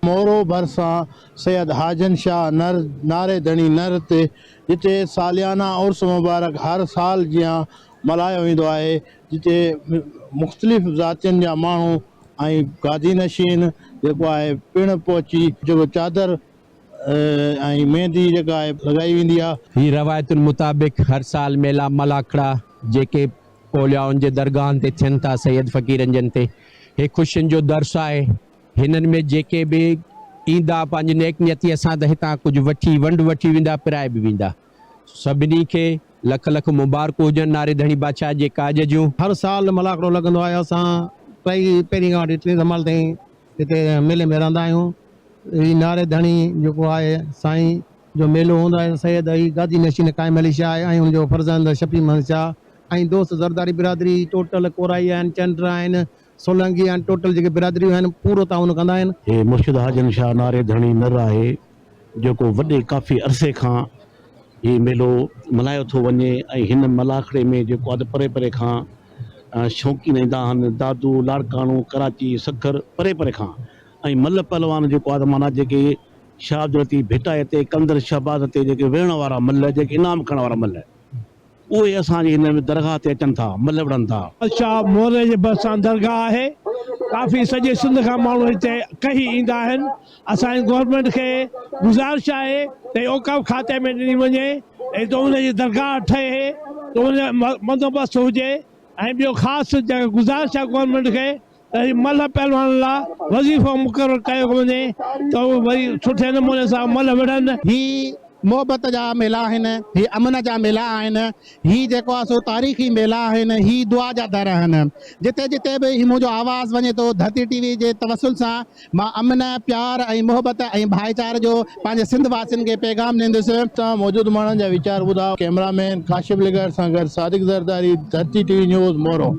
मोरो भरसा सैयद हाजन शाह नर नारे धणी नर ते जिते सालियाना उर्स मुबारक हर साल जियां मल्हायो वेंदो आहे, जिते मुख़्तलिफ़ ज़ातियुनि जा माण्हू ऐं गादी नशीन जेको आहे पिण पहुची जेको चादर ऐं मेहंदी जेका आहे लॻाई वेंदी आहे। ही रवायतुनि मुताबिक़ हर साल मेला मलाखड़ा जेके कोलियाउनि जे दरगाहनि ते थियनि था सैयद फ़क़ीरनि जन ते, हे ख़ुशियुनि जो दर्स आहे। हिननि में जेके बि ईंदा पंहिंजी नेक नियतीअ सां त हितां कुझु वठी वंड वठी वेंदा, पिराए बि वेंदा। सभिनी खे लख लख मुबारकूं हुजनि नारे धणी बादशाह जे काज जूं। हर साल मलाखड़ो लॻंदो आहे। असां पहिरीं खां वठी 3 साल ताईं हिते मेले में रहंदा आहियूं। ही नारे धणी जेको आहे साईं जो मेलो हूंदो आहे, सैयद अली गादी नशीन क़ाइम अली शाह ऐं हुनजो फर्ज़ंद शफ़ी महमद शाह ऐं दोस्त ज़रदारी बिरादरी टोटल कोराई आहिनि, चंड आहिनि, सोलंगी आहिनि, टोटल जेके बिरादरियूं आहिनि पूरो ताउन कंदा आहिनि। हे मुर्शिद हाजन शाह नारे धणी नर आहे जेको वॾे काफ़ी अरसे खां ही मेलो मल्हायो थो वञे ऐं हिन मलाखड़े में जेको आहे परे परे खां शौक़ीन ईंदा आहिनि, दादू लाड़काणू कराची सखर परे परे खां। ऐं मल पहलवान जेको आहे माना जेके शहादती भिटाए ते कंदर शहबाद ते जेके वेहण वारा मल, जेके इनाम खणण वारा मल, उहे असांजे हिन में दरगाह ते अचनि था, मल विढ़नि था। शाह मोरे जे भरिसां दरगाह आहे, काफ़ी सॼे सिंध खां माण्हू हिते कही ईंदा आहिनि। असांजी गवर्नमेंट खे गुज़ारिश आहे त औक़ाफ़ खाते में ॾिनी वञे ऐं त उनजी दरगाह ठहे, त उन बंदोबस्तु हुजे। ऐं ॿियो ख़ासि गुज़ारिश आहे गवर्नमेंट खे त मल पहलवान लाइ वज़ीफ़ो मुक़ररु कयो वञे त उहो वरी सुठे नमूने सां मल विढ़नि। ही मोहब्बत जा मेला आहिनि, ही अमन जा मेला आहिनि, ही जेको आहे सो तारीख़ी मेला आहिनि, ही दुआ जा दर आहिनि। जिते जिते बि मुंहिंजो आवाज़ वञे थो धरती टीवी जे तवसुल सां मां अमन प्यार ऐं मोहब्बत ऐं भाईचारे जो पंहिंजे सिंध वासियुनि खे पैगाम ॾींदुसि। मौजूदु माण्हुनि जा वीचार ॿुधायो। कैमरामैन काशिफ लिगर सां गॾु सादिक ज़रदारी, धरती टीवी न्यूज़ मोरो।